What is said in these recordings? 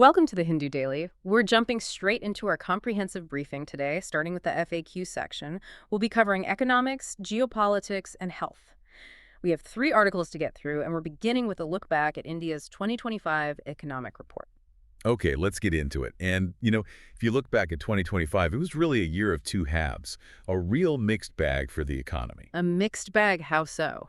Welcome to the Hindu Daily. We're jumping straight into our comprehensive briefing today, starting with the FAQ section. We'll be covering economics, geopolitics, and health. We have 3 articles to get through, and we're beginning with a look back at India's 2025 economic report. Okay, let's get into it. And, if you look back at 2025, it was really a year of two halves, a real mixed bag for the economy. A mixed bag, how so?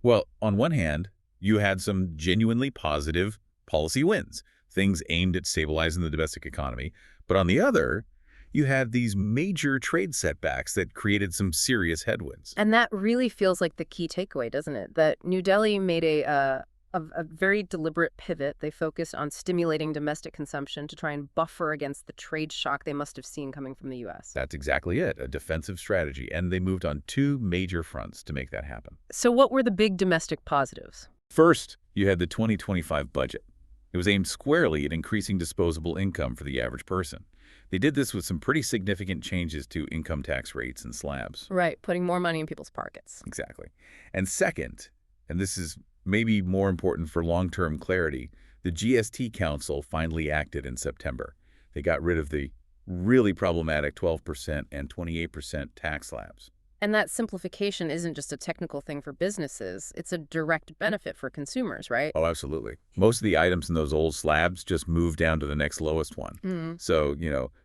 Well, on one hand, you had some genuinely positive policy wins, things aimed at stabilizing the domestic economy. But on the other, you had these major trade setbacks that created some serious headwinds. And that really feels like the key takeaway, doesn't it? That New Delhi made a very deliberate pivot. They focused on stimulating domestic consumption to try and buffer against the trade shock they must have seen coming from the U.S. That's exactly it, a defensive strategy. And they moved on 2 major fronts to make that happen. So what were the big domestic positives? First, you had the 2025 budget. It was aimed squarely at increasing disposable income for the average person. They did this with some pretty significant changes to income tax rates and slabs. Right, putting more money in people's pockets. Exactly. And second, and this is maybe more important for long-term clarity, the GST Council finally acted in September. They got rid of the really problematic 12% and 28% tax slabs. And that simplification isn't just a technical thing for businesses. It's a direct benefit for consumers, right? Oh, absolutely. Most of the items in those old slabs just moved down to the next lowest one. So,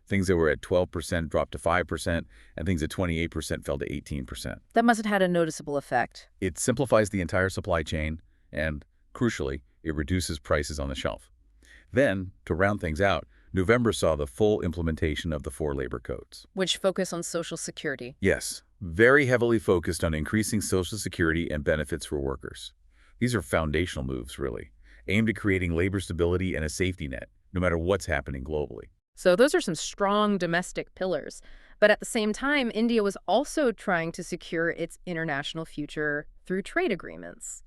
things that were at 12% dropped to 5%, and things at 28% fell to 18%. That must have had a noticeable effect. It simplifies the entire supply chain, and, crucially, it reduces prices on the shelf. Then, to round things out, November saw the full implementation of the 4 labor codes. Which focus on Social Security. Yes, very heavily focused on increasing Social Security and benefits for workers. These are foundational moves, really, aimed at creating labor stability and a safety net, no matter what's happening globally. So those are some strong domestic pillars. But at the same time, India was also trying to secure its international future through trade agreements.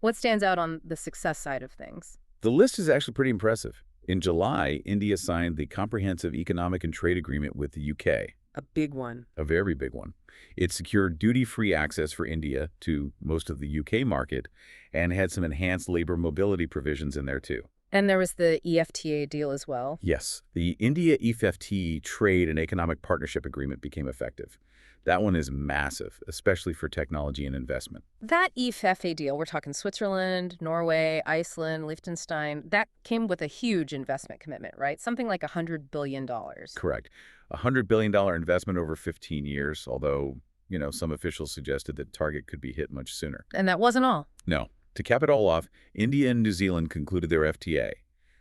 What stands out on the success side of things? The list is actually pretty impressive. In July, India signed the Comprehensive Economic and Trade Agreement with the UK. A big one. A very big one. It secured duty-free access for India to most of the UK market and had some enhanced labor mobility provisions in there too. And there was the EFTA deal as well. Yes, the India-EFTA Trade and Economic Partnership Agreement became effective. That one is massive, especially for technology and investment. That EFTA deal, we're talking Switzerland, Norway, Iceland, Liechtenstein, that came with a huge investment commitment, right? Something like $100 billion. Correct. A $100 billion investment over 15 years, although, some officials suggested that target could be hit much sooner. And that wasn't all. No. To cap it all off, India and New Zealand concluded their FTA.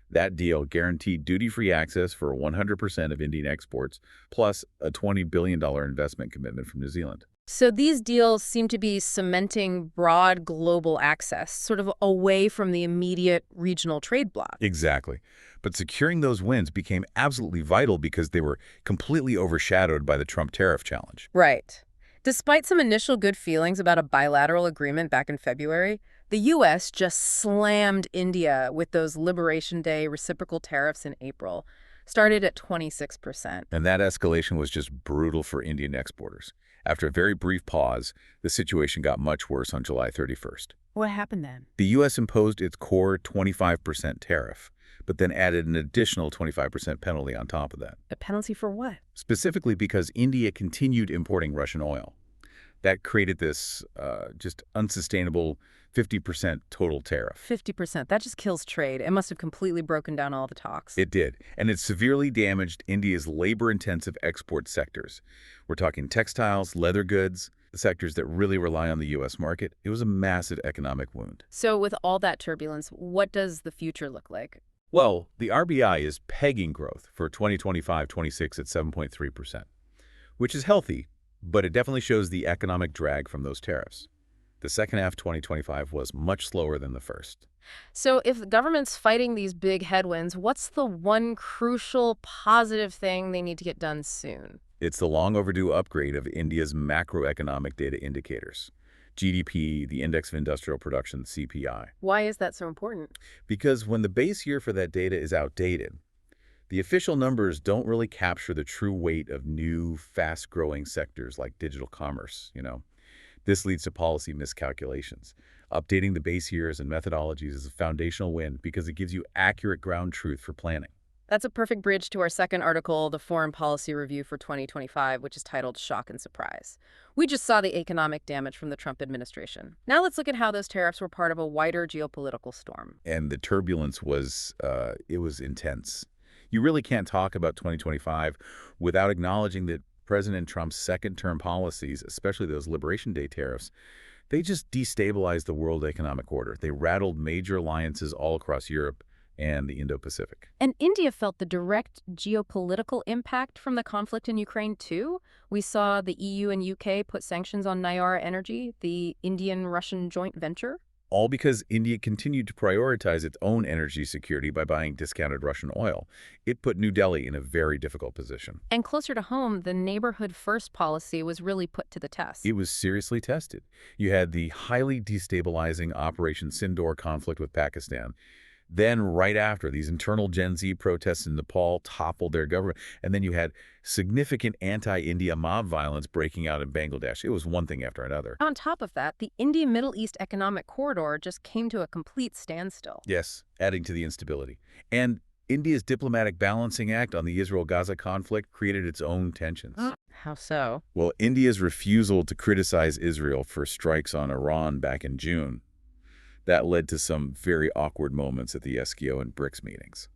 That deal guaranteed duty-free access for 100% of Indian exports, plus a $20 billion investment commitment from New Zealand. So these deals seem to be cementing broad global access, sort of away from the immediate regional trade bloc. Exactly. But securing those wins became absolutely vital because they were completely overshadowed by the Trump tariff challenge. Right. Despite some initial good feelings about a bilateral agreement back in February, the U.S. just slammed India with those Liberation Day reciprocal tariffs in April, started at 26%. And that escalation was just brutal for Indian exporters. After a very brief pause, the situation got much worse on July 31st. What happened then? The U.S. imposed its core 25% tariff, but then added an additional 25% penalty on top of that. A penalty for what? Specifically because India continued importing Russian oil. That created this just unsustainable 50% total tariff. 50%. That just kills trade. It must have completely broken down all the talks. It did, and it severely damaged India's labor-intensive export sectors. We're talking textiles, leather goods, the sectors that really rely on the U.S. market. It was a massive economic wound. So with all that turbulence, what does the future look like? Well, the RBI is pegging growth for 2025-26 at 7.3%, which is healthy, but it definitely shows the economic drag from those tariffs. The second half of 2025 was much slower than the first. So if the government's fighting these big headwinds, what's the one crucial positive thing they need to get done soon? It's the long overdue upgrade of India's macroeconomic data indicators. GDP, the Index of Industrial Production, CPI. Why is that so important? Because when the base year for that data is outdated, the official numbers don't really capture the true weight of new, fast-growing sectors like digital commerce, This leads to policy miscalculations. Updating the base years and methodologies is a foundational win because it gives you accurate ground truth for planning. That's a perfect bridge to our second article, the Foreign Policy Review for 2025, which is titled Shock and Surprise. We just saw the economic damage from the Trump administration. Now let's look at how those tariffs were part of a wider geopolitical storm. And the turbulence was, it was intense. You really can't talk about 2025 without acknowledging that President Trump's second-term policies, especially those Liberation Day tariffs, they just destabilized the world economic order. They rattled major alliances all across Europe and the Indo-Pacific. And India felt the direct geopolitical impact from the conflict in Ukraine, too. We saw the EU and UK put sanctions on Nayara Energy, the Indian-Russian joint venture. All because India continued to prioritize its own energy security by buying discounted Russian oil. It put New Delhi in a very difficult position. And closer to home, the neighborhood first policy was really put to the test. It was seriously tested. You had the highly destabilizing Operation Sindoor conflict with Pakistan. Then, right after, these internal Gen Z protests in Nepal toppled their government. And then you had significant anti-India mob violence breaking out in Bangladesh. It was one thing after another. On top of that, the India-Middle East Economic Corridor just came to a complete standstill. Yes, adding to the instability. And India's diplomatic balancing act on the Israel-Gaza conflict created its own tensions. How so? Well, India's refusal to criticize Israel for strikes on Iran back in June, that led to some very awkward moments at the SKO and BRICS meetings,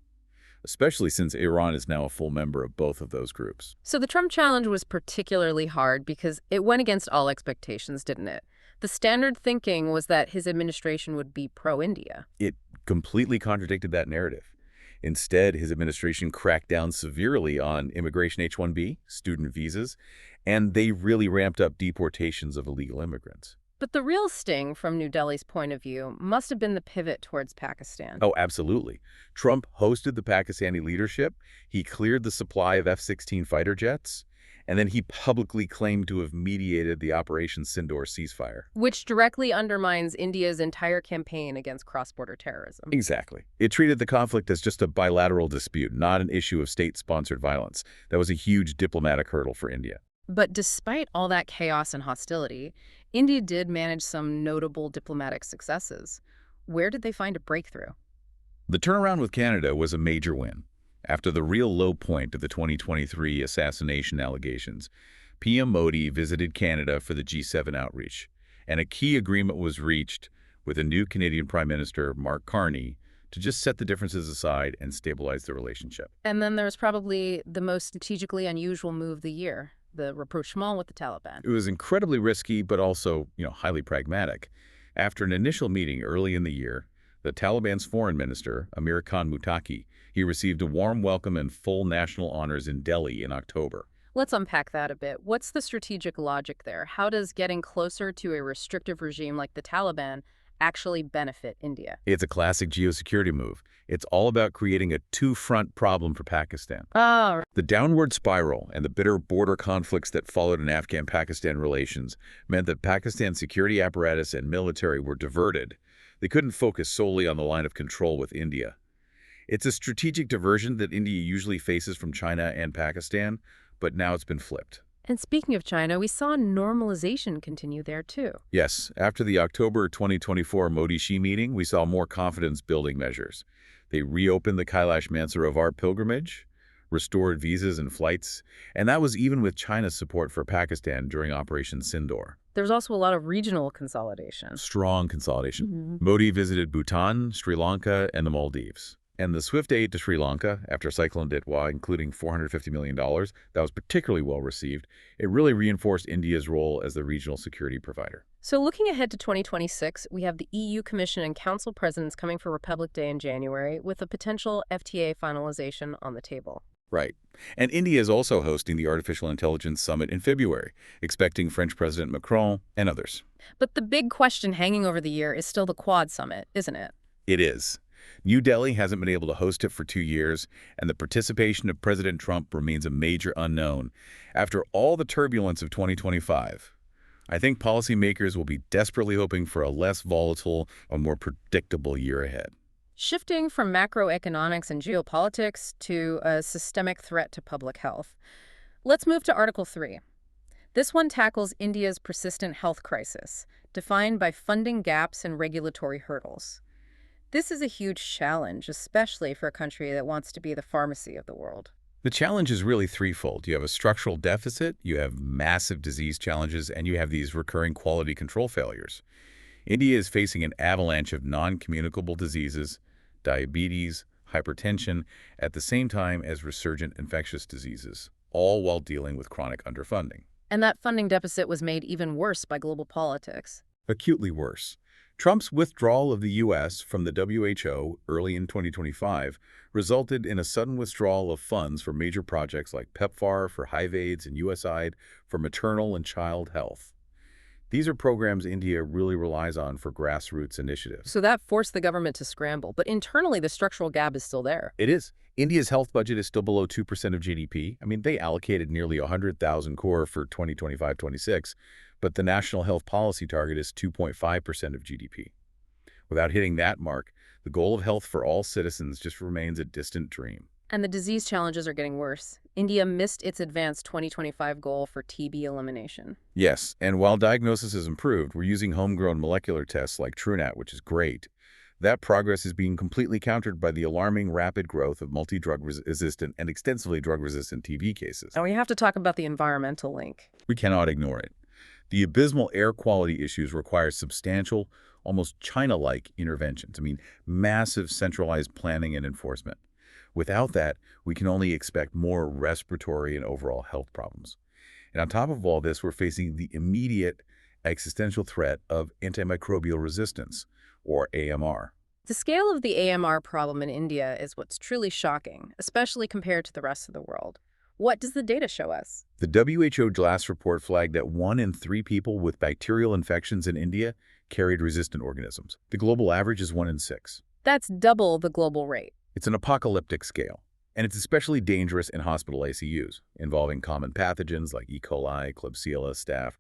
especially since Iran is now a full member of both of those groups. So the Trump challenge was particularly hard because it went against all expectations, didn't it? The standard thinking was that his administration would be pro-India. It completely contradicted that narrative. Instead, his administration cracked down severely on immigration H-1B, student visas, and they really ramped up deportations of illegal immigrants. But the real sting, from New Delhi's point of view, must have been the pivot towards Pakistan. Oh, absolutely. Trump hosted the Pakistani leadership, he cleared the supply of F-16 fighter jets, and then he publicly claimed to have mediated the Operation Sindoor ceasefire. Which directly undermines India's entire campaign against cross-border terrorism. Exactly. It treated the conflict as just a bilateral dispute, not an issue of state-sponsored violence. That was a huge diplomatic hurdle for India. But despite all that chaos and hostility, India did manage some notable diplomatic successes. Where did they find a breakthrough? The turnaround with Canada was a major win. After the real low point of the 2023 assassination allegations, PM Modi visited Canada for the G7 outreach, and a key agreement was reached with a new Canadian Prime Minister, Mark Carney, to just set the differences aside and stabilize the relationship. And then there's probably the most strategically unusual move of the year, the rapprochement with the Taliban. It was incredibly risky, but also, highly pragmatic. After an initial meeting early in the year, the Taliban's foreign minister, Amir Khan Muttaqi, he received a warm welcome and full national honors in Delhi in October. Let's unpack that a bit. What's the strategic logic there? How does getting closer to a restrictive regime like the Taliban actually benefit India? It's a classic geosecurity move. It's all about creating a two-front problem for Pakistan. Oh. The downward spiral and the bitter border conflicts that followed in Afghan-Pakistan relations meant that Pakistan's security apparatus and military were diverted. They couldn't focus solely on the line of control with India. It's a strategic diversion that India usually faces from China and Pakistan, but now it's been flipped. And speaking of China, we saw normalization continue there, too. Yes, after the October 2024 Modi-Xi meeting, we saw more confidence-building measures. They reopened the Kailash Mansarovar pilgrimage, restored visas and flights, and that was even with China's support for Pakistan during Operation Sindoor. There was also a lot of regional consolidation. Strong consolidation. Modi visited Bhutan, Sri Lanka, and the Maldives. And the swift aid to Sri Lanka after Cyclone Ditwa, including $450 million, that was particularly well received. It really reinforced India's role as the regional security provider. So looking ahead to 2026, we have the EU Commission and Council presidents coming for Republic Day in January, with a potential FTA finalization on the table. Right. And India is also hosting the Artificial Intelligence Summit in February, expecting French President Macron and others. But the big question hanging over the year is still the Quad Summit, isn't it? It is. New Delhi hasn't been able to host it for 2 years, and the participation of President Trump remains a major unknown. After all the turbulence of 2025, I think policymakers will be desperately hoping for a less volatile, a more predictable year ahead. Shifting from macroeconomics and geopolitics to a systemic threat to public health, let's move to Article 3. This one tackles India's persistent health crisis, defined by funding gaps and regulatory hurdles. This is a huge challenge, especially for a country that wants to be the pharmacy of the world. The challenge is really threefold. You have a structural deficit, you have massive disease challenges, and you have these recurring quality control failures. India is facing an avalanche of non-communicable diseases, diabetes, hypertension, at the same time as resurgent infectious diseases, all while dealing with chronic underfunding. And that funding deficit was made even worse by global politics. Acutely worse. Trump's withdrawal of the U.S. from the WHO early in 2025 resulted in a sudden withdrawal of funds for major projects like PEPFAR for HIV AIDS and USAID for maternal and child health. These are programs India really relies on for grassroots initiatives. So that forced the government to scramble, but internally the structural gap is still there. It is. India's health budget is still below 2% of GDP. I mean, they allocated nearly 100,000 crore for 2025-26, but the national health policy target is 2.5% of GDP. Without hitting that mark, the goal of health for all citizens just remains a distant dream. And the disease challenges are getting worse. India missed its advanced 2025 goal for TB elimination. Yes, and while diagnosis has improved, we're using homegrown molecular tests like TrueNat, which is great. That progress is being completely countered by the alarming rapid growth of multi-drug-resistant and extensively drug-resistant TB cases. And we have to talk about the environmental link. We cannot ignore it. The abysmal air quality issues require substantial, almost China-like interventions. I mean, massive centralized planning and enforcement. Without that, we can only expect more respiratory and overall health problems. And on top of all this, we're facing the immediate existential threat of antimicrobial resistance, or AMR. The scale of the AMR problem in India is what's truly shocking, especially compared to the rest of the world. What does the data show us? The WHO last report flagged that 1 in 3 people with bacterial infections in India carried resistant organisms. The global average is 1 in 6. That's double the global rate. It's an apocalyptic scale, and it's especially dangerous in hospital ICUs, involving common pathogens like E. coli, Klebsiella, staph.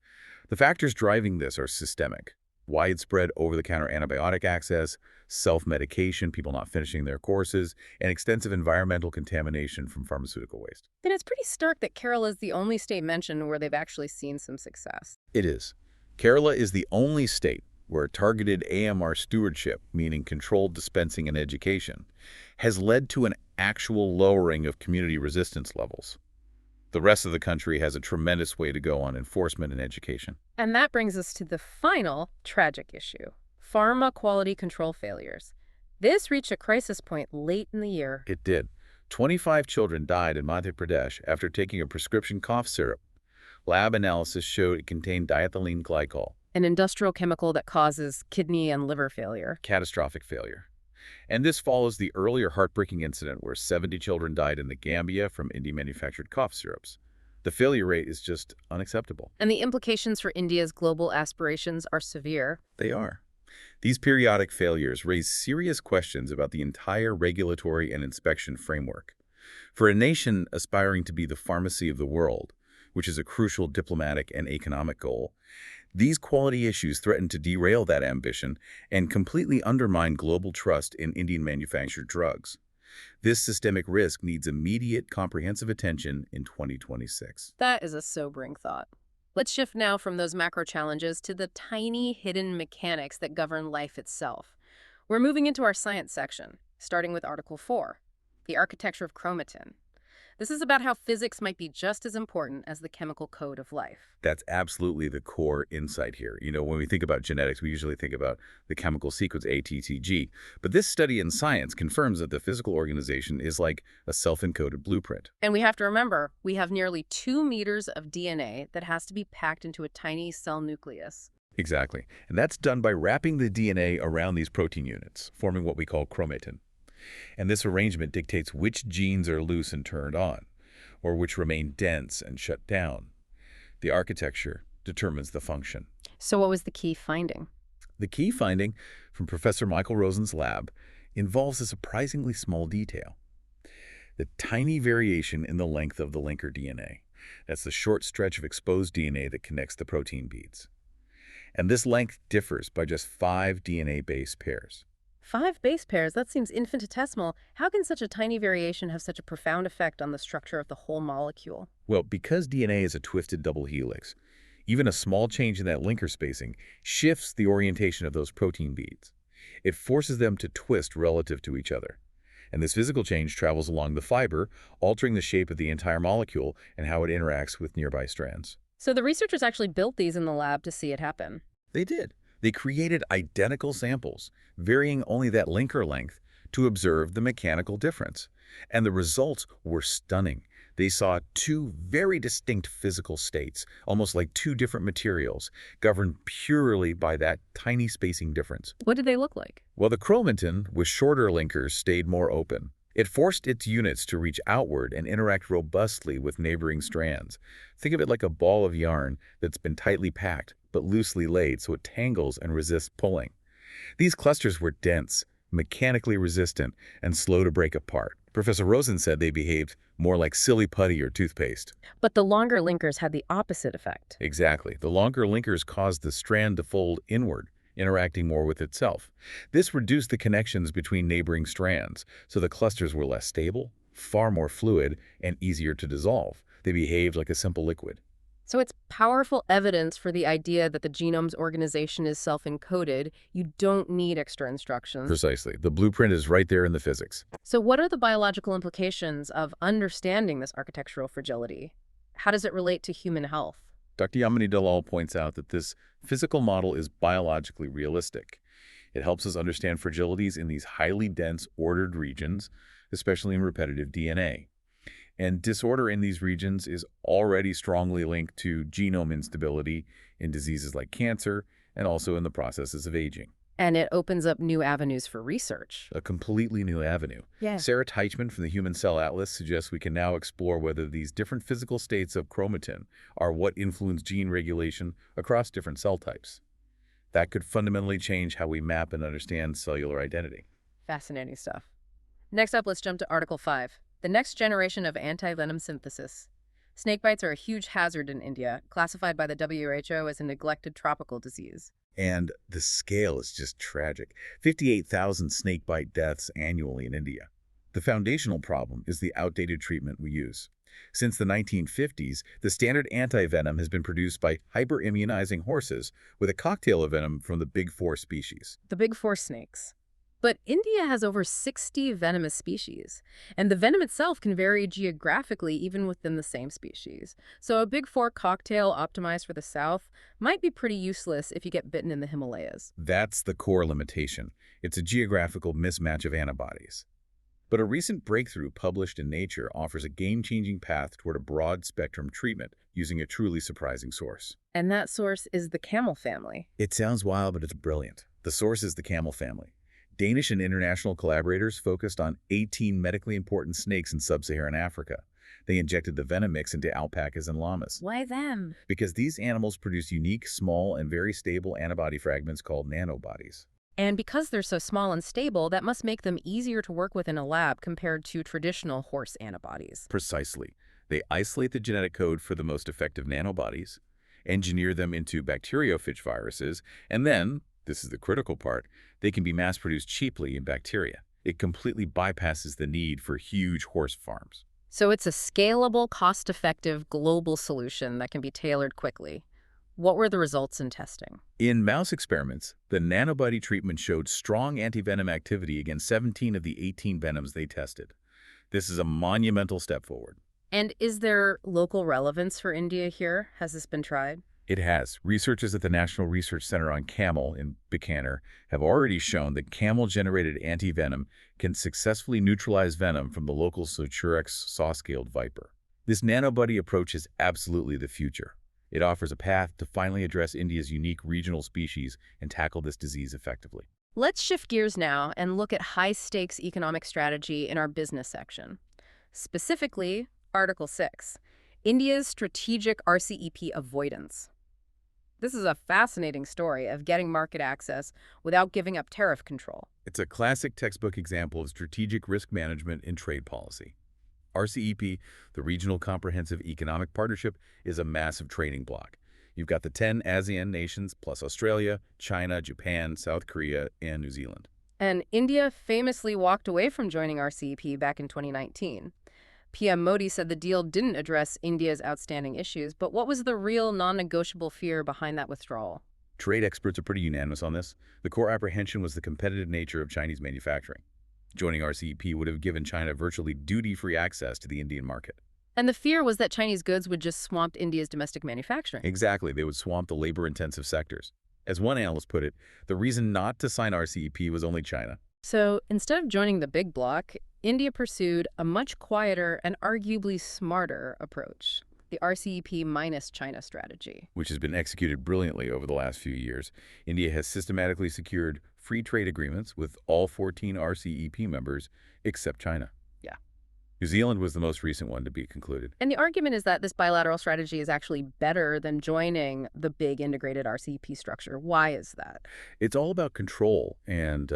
The factors driving this are systemic. Widespread over-the-counter antibiotic access, self-medication, people not finishing their courses, and extensive environmental contamination from pharmaceutical waste. Then it's pretty stark that Kerala is the only state mentioned where they've actually seen some success. It is. Kerala is the only state where targeted AMR stewardship, meaning controlled dispensing and education, has led to an actual lowering of community resistance levels. The rest of the country has a tremendous way to go on enforcement and education. And that brings us to the final tragic issue, pharma quality control failures. This reached a crisis point late in the year. It did. 25 children died in Madhya Pradesh after taking a prescription cough syrup. Lab analysis showed it contained diethylene glycol, An industrial chemical that causes kidney and liver failure. catastrophic failure. And this follows the earlier heartbreaking incident where 70 children died in the Gambia from India-manufactured cough syrups. The failure rate is just unacceptable. And the implications for India's global aspirations are severe. They are. These periodic failures raise serious questions about the entire regulatory and inspection framework. For a nation aspiring to be the pharmacy of the world, which is a crucial diplomatic and economic goal, these quality issues threaten to derail that ambition and completely undermine global trust in Indian-manufactured drugs. This systemic risk needs immediate, comprehensive attention in 2026. That is a sobering thought. Let's shift now from those macro challenges to the tiny, hidden mechanics that govern life itself. We're moving into our science section, starting with Article 4, the architecture of chromatin. This is about how physics might be just as important as the chemical code of life. That's absolutely the core insight here. You know, when we think about genetics, we usually think about the chemical sequence ATTG. But this study in science confirms that the physical organization is like a self-encoded blueprint. And we have to remember, we have nearly 2 meters of DNA that has to be packed into a tiny cell nucleus. Exactly. And that's done by wrapping the DNA around these protein units, forming what we call chromatin. And this arrangement dictates which genes are loose and turned on, or which remain dense and shut down. The architecture determines the function. So what was the key finding? The key finding from Professor Michael Rosen's lab involves a surprisingly small detail. The tiny variation in the length of the linker DNA. That's the short stretch of exposed DNA that connects the protein beads. And this length differs by just 5 DNA base pairs. 5 base pairs? That seems infinitesimal. How can such a tiny variation have such a profound effect on the structure of the whole molecule? Well, because DNA is a twisted double helix, even a small change in that linker spacing shifts the orientation of those protein beads. It forces them to twist relative to each other. And this physical change travels along the fiber, altering the shape of the entire molecule and how it interacts with nearby strands. So the researchers actually built these in the lab to see it happen. They did. They created identical samples, varying only that linker length, to observe the mechanical difference. And the results were stunning. They saw two very distinct physical states, almost like two different materials, governed purely by that tiny spacing difference. What did they look like? Well, the chromatin, with shorter linkers, stayed more open. It forced its units to reach outward and interact robustly with neighboring strands. Think of it like a ball of yarn that's been tightly packed, but loosely laid so it tangles and resists pulling. These clusters were dense, mechanically resistant, and slow to break apart. Professor Rosen said they behaved more like silly putty or toothpaste. But the longer linkers had the opposite effect. Exactly. The longer linkers caused the strand to fold inward, interacting more with itself. This reduced the connections between neighboring strands, so the clusters were less stable, far more fluid, and easier to dissolve. They behaved like a simple liquid. So it's powerful evidence for the idea that the genome's organization is self-encoded. You don't need extra instructions. Precisely. The blueprint is right there in the physics. So what are the biological implications of understanding this architectural fragility? How does it relate to human health? Dr. Yamini Dalal points out that this physical model is biologically realistic. It helps us understand fragilities in these highly dense, ordered regions, especially in repetitive DNA. And disorder in these regions is already strongly linked to genome instability in diseases like cancer and also in the processes of aging. And it opens up new avenues for research. A completely new avenue. Yeah. Sarah Teichmann from the Human Cell Atlas suggests we can now explore whether these different physical states of chromatin are what influence gene regulation across different cell types. That could fundamentally change how we map and understand cellular identity. Fascinating stuff. Next up, let's jump to Article 5, the next generation of antivenom synthesis. Snakebites are a huge hazard in India, classified by the WHO as a neglected tropical disease. And the scale is just tragic. 58,000 snakebite deaths annually in India. The foundational problem is the outdated treatment we use. Since the 1950s, the standard antivenom has been produced by hyperimmunizing horses with a cocktail of venom from the big four species. The big four snakes. But India has over 60 venomous species, and the venom itself can vary geographically even within the same species. So a big four cocktail optimized for the south might be pretty useless if you get bitten in the Himalayas. That's the core limitation. It's a geographical mismatch of antibodies. But a recent breakthrough published in Nature offers a game-changing path toward a broad-spectrum treatment using a truly surprising source. And that source is the camel family. It sounds wild, but it's brilliant. The source is the camel family. Danish and international collaborators focused on 18 medically important snakes in sub-Saharan Africa. They injected the venom mix into alpacas and llamas. Why them? Because these animals produce unique, small, and very stable antibody fragments called nanobodies. And because they're so small and stable, that must make them easier to work with in a lab compared to traditional horse antibodies. Precisely. They isolate the genetic code for the most effective nanobodies, engineer them into bacteriophage viruses, and then, this is the critical part, they can be mass-produced cheaply in bacteria. It completely bypasses the need for huge horse farms. So it's a scalable, cost-effective, global solution that can be tailored quickly. What were the results in testing? In mouse experiments, the nanobody treatment showed strong antivenom activity against 17 of the 18 venoms they tested. This is a monumental step forward. And is there local relevance for India here? Has this been tried? It has. Researchers at the National Research Center on Camel in Bikaner have already shown that camel-generated antivenom can successfully neutralize venom from the local Sochurex saw-scaled viper. This nanobody approach is absolutely the future. It offers a path to finally address India's unique regional species and tackle this disease effectively. Let's shift gears now and look at high-stakes economic strategy in our business section. Specifically, Article 6, India's strategic RCEP avoidance. This is a fascinating story of getting market access without giving up tariff control. It's a classic textbook example of strategic risk management in trade policy. RCEP, the Regional Comprehensive Economic Partnership, is a massive trading bloc. You've got the 10 ASEAN nations, plus Australia, China, Japan, South Korea, and New Zealand. And India famously walked away from joining RCEP back in 2019. PM Modi said the deal didn't address India's outstanding issues, but what was the real non-negotiable fear behind that withdrawal? Trade experts are pretty unanimous on this. The core apprehension was the competitive nature of Chinese manufacturing. Joining RCEP would have given China virtually duty-free access to the Indian market. And the fear was that Chinese goods would just swamp India's domestic manufacturing. Exactly, they would swamp the labor-intensive sectors. As one analyst put it, the reason not to sign RCEP was only China. So instead of joining the big bloc, India pursued a much quieter and arguably smarter approach, the RCEP minus China strategy. Which has been executed brilliantly over the last few years. India has systematically secured free trade agreements with all 14 RCEP members except China. Yeah. New Zealand was the most recent one to be concluded. And the argument is that this bilateral strategy is actually better than joining the big integrated RCEP structure. Why is that? It's all about control and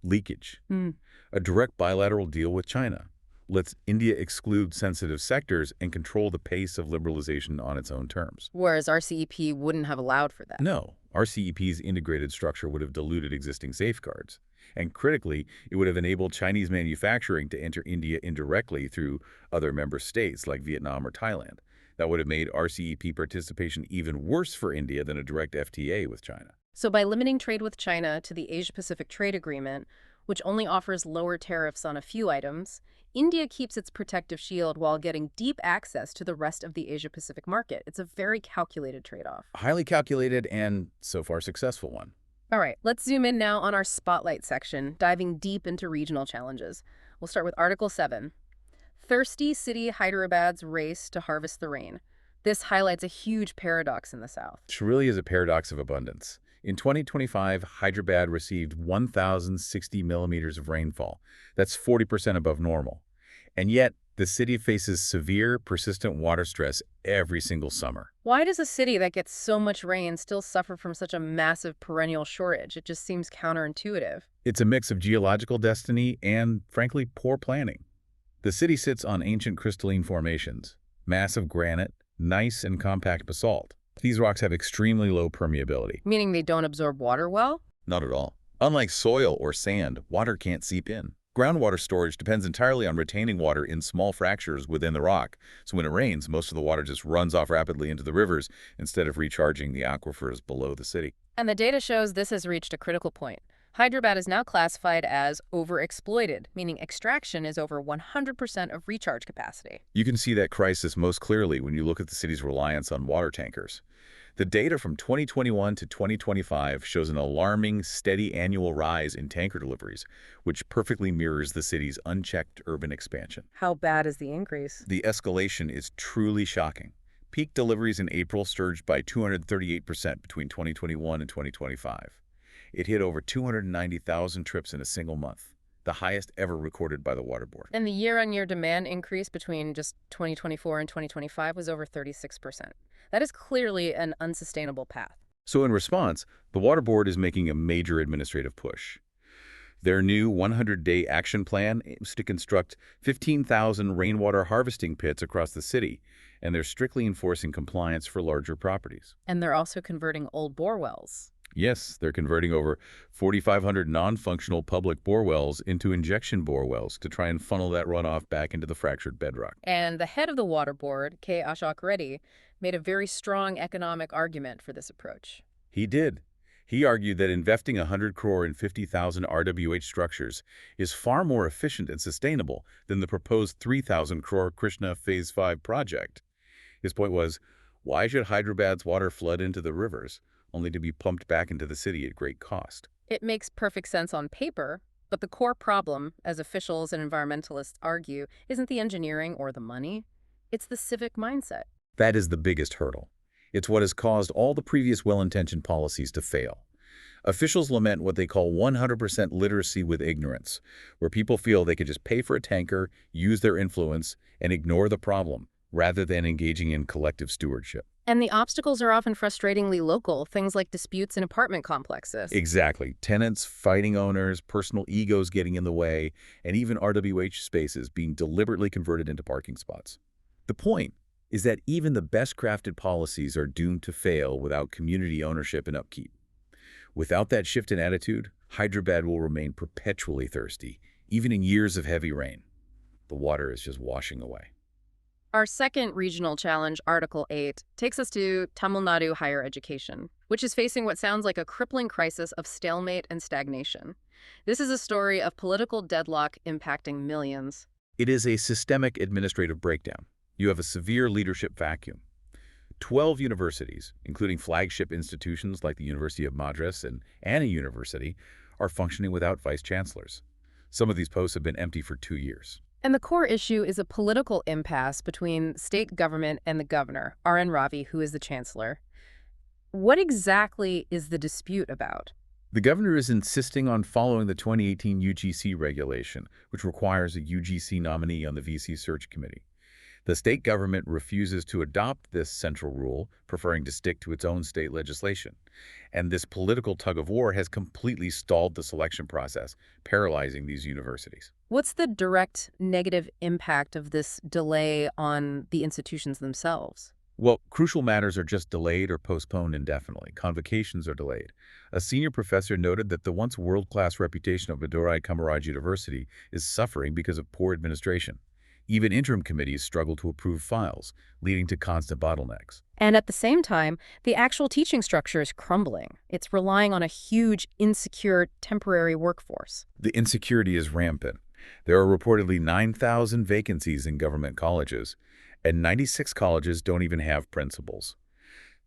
leakage. Hmm. A direct bilateral deal with China lets India exclude sensitive sectors and control the pace of liberalization on its own terms. Whereas RCEP wouldn't have allowed for that. No, RCEP's integrated structure would have diluted existing safeguards. And critically, it would have enabled Chinese manufacturing to enter India indirectly through other member states like Vietnam or Thailand. That would have made RCEP participation even worse for India than a direct FTA with China. So by limiting trade with China to the Asia-Pacific Trade Agreement, which only offers lower tariffs on a few items, India keeps its protective shield while getting deep access to the rest of the Asia-Pacific market. It's a very calculated trade-off. Highly calculated and so far successful one. All right, let's zoom in now on our spotlight section, diving deep into regional challenges. We'll start with Article 7, Thirsty City Hyderabad's Race to Harvest the Rain. This highlights a huge paradox in the South. Which really is a paradox of abundance. In 2025, Hyderabad received 1,060 millimeters of rainfall. That's 40% above normal. And yet, the city faces severe, persistent water stress every single summer. Why does a city that gets so much rain still suffer from such a massive perennial shortage? It just seems counterintuitive. It's a mix of geological destiny and, frankly, poor planning. The city sits on ancient crystalline formations, massive granite, gneiss, and compact basalt. These rocks have extremely low permeability. Meaning they don't absorb water well? Not at all. Unlike soil or sand, water can't seep in. Groundwater storage depends entirely on retaining water in small fractures within the rock. So when it rains, most of the water just runs off rapidly into the rivers instead of recharging the aquifers below the city. And the data shows this has reached a critical point. Hyderabad is now classified as overexploited, meaning extraction is over 100% of recharge capacity. You can see that crisis most clearly when you look at the city's reliance on water tankers. The data from 2021 to 2025 shows an alarming, steady annual rise in tanker deliveries, which perfectly mirrors the city's unchecked urban expansion. How bad is the increase? The escalation is truly shocking. Peak deliveries in April surged by 238% between 2021 and 2025. It hit over 290,000 trips in a single month, the highest ever recorded by the Water Board. And the year-on-year demand increase between just 2024 and 2025 was over 36%. That is clearly an unsustainable path. So in response, the Water Board is making a major administrative push. Their new 100-day action plan aims to construct 15,000 rainwater harvesting pits across the city, and they're strictly enforcing compliance for larger properties. And they're also converting old bore wells. Yes, they're converting over 4,500 non-functional public bore wells into injection bore wells to try and funnel that runoff back into the fractured bedrock. And the head of the Water Board, K. Ashok Reddy, made a very strong economic argument for this approach. He did. He argued that investing 100 crore in 50,000 RWH structures is far more efficient and sustainable than the proposed 3,000 crore Krishna Phase 5 project. His point was, why should Hyderabad's water flood into the rivers, only to be pumped back into the city at great cost? It makes perfect sense on paper, but the core problem, as officials and environmentalists argue, isn't the engineering or the money. It's the civic mindset. That is the biggest hurdle. It's what has caused all the previous well-intentioned policies to fail. Officials lament what they call 100% literacy with ignorance, where people feel they could just pay for a tanker, use their influence, and ignore the problem, rather than engaging in collective stewardship. And the obstacles are often frustratingly local, things like disputes in apartment complexes. Exactly. Tenants, fighting owners, personal egos getting in the way, and even RWH spaces being deliberately converted into parking spots. The point is that even the best-crafted policies are doomed to fail without community ownership and upkeep. Without that shift in attitude, Hyderabad will remain perpetually thirsty, even in years of heavy rain. The water is just washing away. Our second regional challenge, Article 8, takes us to Tamil Nadu higher education. which is facing what sounds like a crippling crisis of stalemate and stagnation. This is a story of political deadlock impacting millions. It is a systemic administrative breakdown. You have a severe leadership vacuum. 12 universities, including flagship institutions like the University of Madras and Anna University, are functioning without vice chancellors. Some of these posts have been empty for 2 years. And the core issue is a political impasse between state government and the governor, R.N. Ravi, who is the chancellor. What exactly is the dispute about? The governor is insisting on following the 2018 UGC regulation, which requires a UGC nominee on the VC search committee. The state government refuses to adopt this central rule, preferring to stick to its own state legislation. And this political tug-of-war has completely stalled the selection process, paralyzing these universities. What's the direct negative impact of this delay on the institutions themselves? Well, crucial matters are just delayed or postponed indefinitely. Convocations are delayed. A senior professor noted that the once world-class reputation of Madurai Kamaraj University is suffering because of poor administration. Even interim committees struggle to approve files, leading to constant bottlenecks. And at the same time, the actual teaching structure is crumbling. It's relying on a huge, insecure, temporary workforce. The insecurity is rampant. There are reportedly 9,000 vacancies in government colleges, and 96 colleges don't even have principals.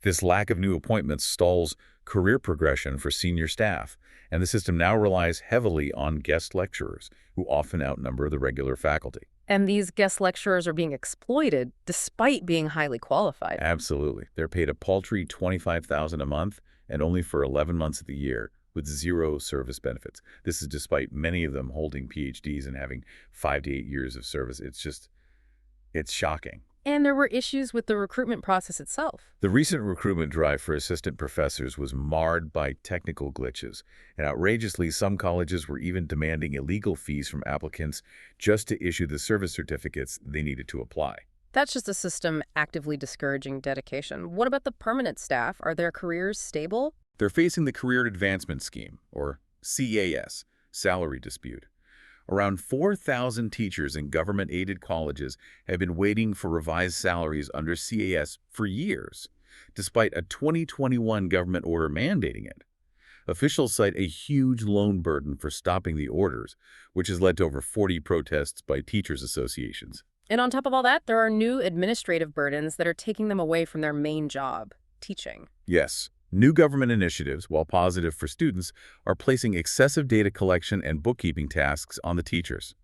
This lack of new appointments stalls career progression for senior staff, and the system now relies heavily on guest lecturers, who often outnumber the regular faculty. And these guest lecturers are being exploited despite being highly qualified. Absolutely. They're paid a paltry $25,000 a month and only for 11 months of the year, with zero service benefits. This is despite many of them holding PhDs and having 5 to 8 years of service. It's shocking. And there were issues with the recruitment process itself. The recent recruitment drive for assistant professors was marred by technical glitches, and outrageously, some colleges were even demanding illegal fees from applicants just to issue the service certificates they needed to apply. That's just a system actively discouraging dedication. What about the permanent staff? Are their careers stable? They're facing the Career Advancement Scheme, or CAS, salary dispute. Around 4,000 teachers in government-aided colleges have been waiting for revised salaries under CAS for years, despite a 2021 government order mandating it. Officials cite a huge loan burden for stopping the orders, which has led to over 40 protests by teachers' associations. And on top of all that, there are new administrative burdens that are taking them away from their main job, teaching. Yes. New government initiatives, while positive for students, are placing excessive data collection and bookkeeping tasks on the teachers.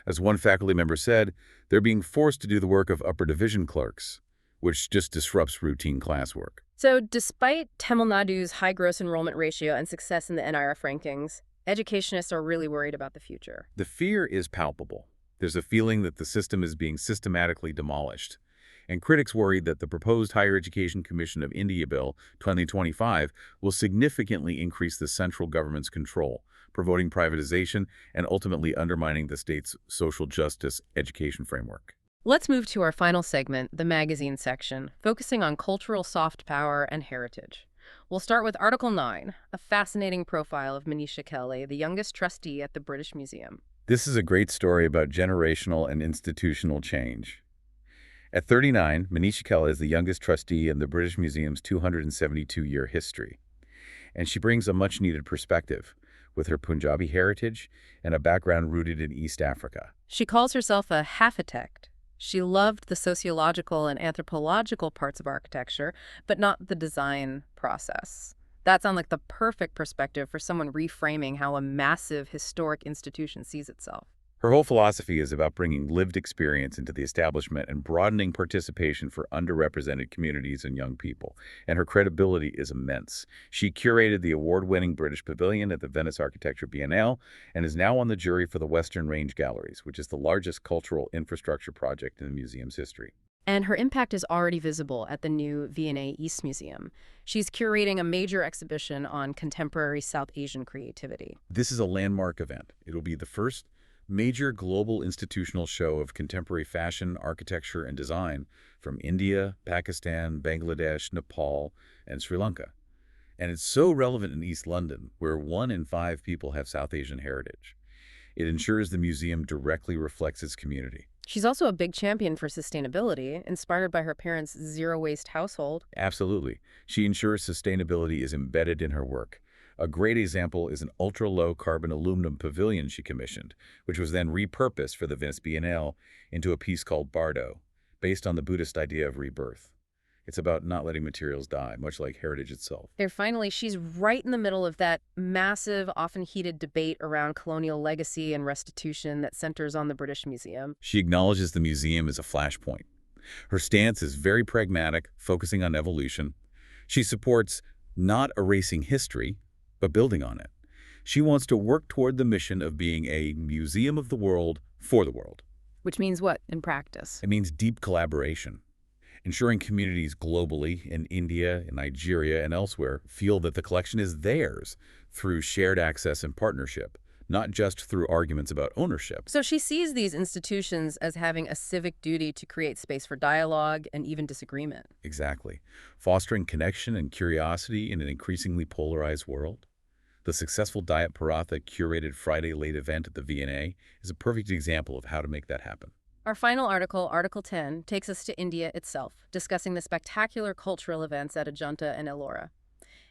As one faculty member said, they're being forced to do the work of upper division clerks, which just disrupts routine classwork. So despite Tamil Nadu's high gross enrollment ratio and success in the NIRF rankings, educationists are really worried about the future. The fear is palpable. There's a feeling that the system is being systematically demolished. And critics worry that the proposed Higher Education Commission of India Bill 2025 will significantly increase the central government's control, promoting privatization and ultimately undermining the state's social justice education framework. Let's move to our final segment, the magazine section, focusing on cultural soft power and heritage. We'll start with Article 9, a fascinating profile of Meneesha Kellay, the youngest trustee at the British Museum. This is a great story about generational and institutional change. At 39, Meneesha Kellay is the youngest trustee in the British Museum's 272-year history. And she brings a much-needed perspective, with her Punjabi heritage and a background rooted in East Africa. She calls herself a half-architect. She loved the sociological and anthropological parts of architecture, but not the design process. That sounds like the perfect perspective for someone reframing how a massive historic institution sees itself. Her whole philosophy is about bringing lived experience into the establishment and broadening participation for underrepresented communities and young people. And her credibility is immense. She curated the award-winning British Pavilion at the Venice Architecture Biennale and is now on the jury for the Western Range Galleries, which is the largest cultural infrastructure project in the museum's history. And her impact is already visible at the new V&A East Museum. She's curating a major exhibition on contemporary South Asian creativity. This is a landmark event. It will be the first major global institutional show of contemporary fashion, architecture, and design from India, Pakistan, Bangladesh, Nepal, and Sri Lanka. And it's so relevant in East London, where 1 in 5 people have South Asian heritage. It ensures the museum directly reflects its community. She's also a big champion for sustainability, inspired by her parents' zero-waste household. Absolutely. She ensures sustainability is embedded in her work. A great example is an ultra-low carbon aluminum pavilion she commissioned, which was then repurposed for the Venice Biennale into a piece called Bardo, based on the Buddhist idea of rebirth. It's about not letting materials die, much like heritage itself. There, finally, she's right in the middle of that massive, often heated debate around colonial legacy and restitution that centers on the British Museum. She acknowledges the museum as a flashpoint. Her stance is very pragmatic, focusing on evolution. She supports not erasing history, but building on it. She wants to work toward the mission of being a museum of the world for the world. Which means what in practice? It means deep collaboration, ensuring communities globally in India, in Nigeria, and elsewhere feel that the collection is theirs through shared access and partnership, not just through arguments about ownership. So she sees these institutions as having a civic duty to create space for dialogue and even disagreement. Exactly. Fostering connection and curiosity in an increasingly polarized world. The successful Diet Paratha curated Friday late event at the V&A is a perfect example of how to make that happen. Our final article, Article 10, takes us to India itself, discussing the spectacular cultural events at Ajanta and Ellora.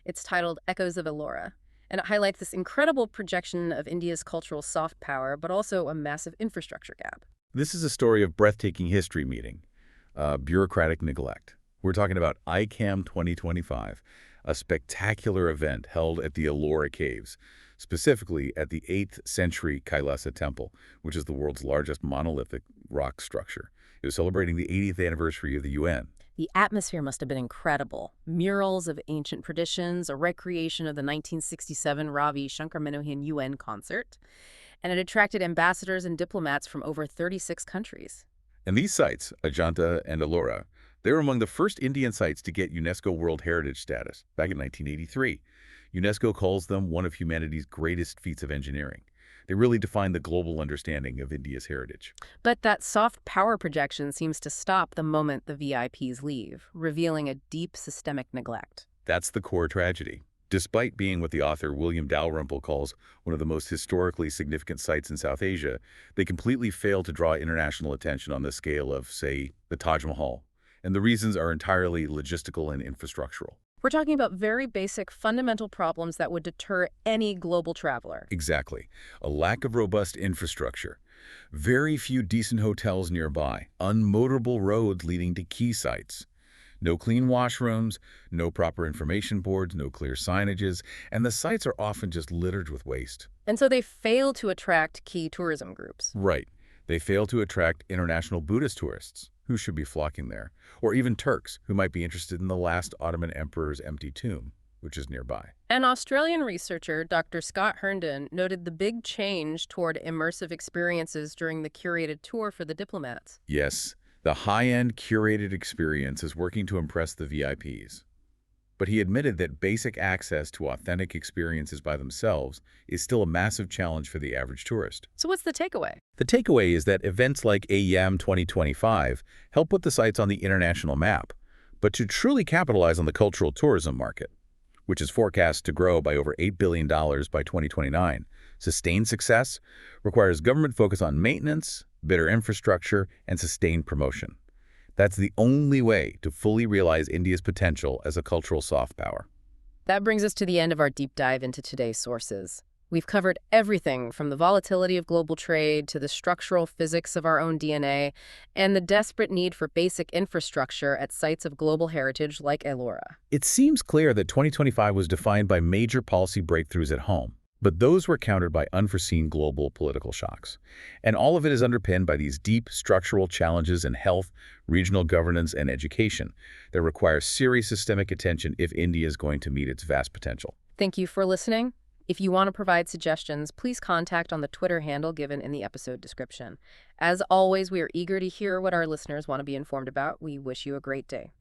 It's titled Echoes of Ellora, and it highlights this incredible projection of India's cultural soft power, but also a massive infrastructure gap. This is a story of breathtaking history meeting, bureaucratic neglect. We're talking about ICAM 2025, a spectacular event held at the Ellora Caves, specifically at the 8th century Kailasa Temple, which is the world's largest monolithic rock structure. It was celebrating the 80th anniversary of the UN. The atmosphere must have been incredible. Murals of ancient traditions, a recreation of the 1967 Ravi Shankar Manohan UN concert, and it attracted ambassadors and diplomats from over 36 countries. And these sites, Ajanta and Ellora, they were among the first Indian sites to get UNESCO World Heritage status back in 1983. UNESCO calls them one of humanity's greatest feats of engineering. They really define the global understanding of India's heritage. But that soft power projection seems to stop the moment the VIPs leave, revealing a deep systemic neglect. That's the core tragedy. Despite being what the author William Dalrymple calls one of the most historically significant sites in South Asia, they completely fail to draw international attention on the scale of, say, the Taj Mahal. And the reasons are entirely logistical and infrastructural. We're talking about very basic, fundamental problems that would deter any global traveler. Exactly. A lack of robust infrastructure. Very few decent hotels nearby. Unmotorable roads leading to key sites. No clean washrooms, no proper information boards, no clear signages, and the sites are often just littered with waste. And so they fail to attract key tourism groups. Right. They fail to attract international Buddhist tourists, who should be flocking there, or even Turks, who might be interested in the last Ottoman emperor's empty tomb, which is nearby. An Australian researcher, Dr. Scott Herndon, noted the big change toward immersive experiences during the curated tour for the diplomats. Yes, the high-end curated experience is working to impress the VIPs. But he admitted that basic access to authentic experiences by themselves is still a massive challenge for the average tourist. So what's the takeaway? The takeaway is that events like AEM 2025 help put the sites on the international map, but to truly capitalize on the cultural tourism market, which is forecast to grow by over $8 billion by 2029, sustained success requires government focus on maintenance, better infrastructure, and sustained promotion. That's the only way to fully realize India's potential as a cultural soft power. That brings us to the end of our deep dive into today's sources. We've covered everything from the volatility of global trade to the structural physics of our own DNA and the desperate need for basic infrastructure at sites of global heritage like Ellora. It seems clear that 2025 was defined by major policy breakthroughs at home, but those were countered by unforeseen global political shocks. And all of it is underpinned by these deep structural challenges in health, regional governance, and education that require serious systemic attention if India is going to meet its vast potential. Thank you for listening. If you want to provide suggestions, please contact on the Twitter handle given in the episode description. As always, we are eager to hear what our listeners want to be informed about. We wish you a great day.